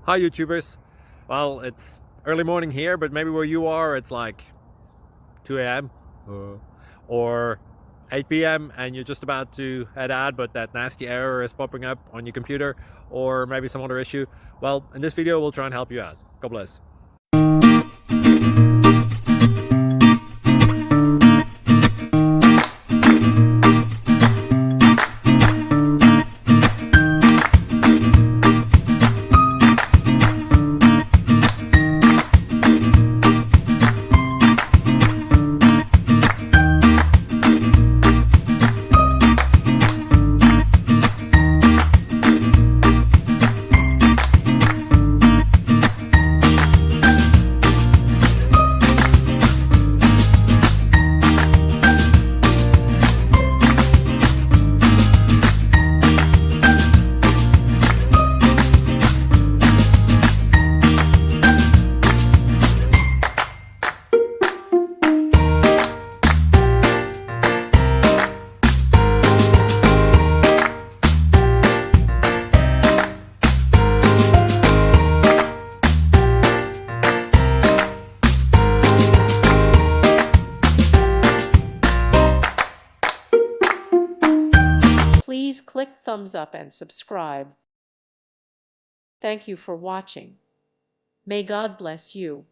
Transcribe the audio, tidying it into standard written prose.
Hi YouTubers. Well, it's early morning here, but maybe where you are it's like 2 a.m. or 8 p.m. and you're just about to head out, but that nasty error is popping up on your computer, or maybe some other issue. Well, in this video we'll try and help you out. God bless. Please click thumbs up and subscribe. Thank you for watching. May God bless you.